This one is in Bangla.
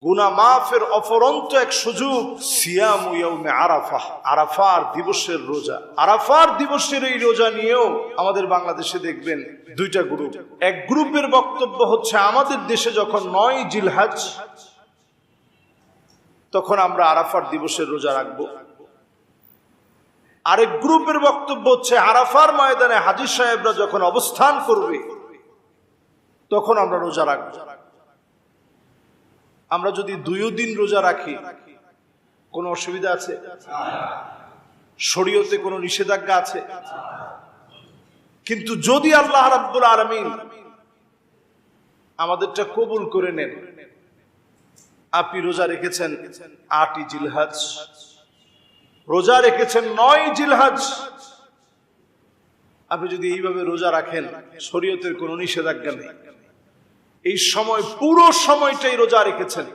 গুনাহ মাফের অফরন্ত এক সুযোগ সিয়ামু ইয়াউমে আরাফা, আরাফার দিবসের রোজা। আরাফার দিবসের এই রোজা নিয়েও আমাদের বাংলাদেশে দেখবেন দুইটা গ্রুপ। এক গ্রুপের বক্তব্য হচ্ছে আমাদের দেশে যখন ৯ জিলহজ তখন আমরা আরাফার দিবসের রোজা রাখবো। আরেক গ্রুপের বক্তব্য হচ্ছে আরাফার ময়দানে হাজী সাহেবরা যখন অবস্থান করবে তখন আমরা রোজা রাখবো। আমরা যদি ২ দিন রোজা রাখি কোনো অসুবিধা আছে? শরীয়তে কোনো নিষেধাজ্ঞা আছে? কিন্তু যদি আল্লাহ রাব্বুল আলামিন আমাদেরটা কবুল করে নেন, আপনি রোজা রেখেছেন ৮ জিলহজ, রোজা রেখেছেন ৯ জিলহজ, আপনি যদি এইভাবে রোজা রাখেন, শরীয়তের কোনো নিষেধাজ্ঞা নেই, এই সময় পুরো সময়টাই রোজা রেখেছেন,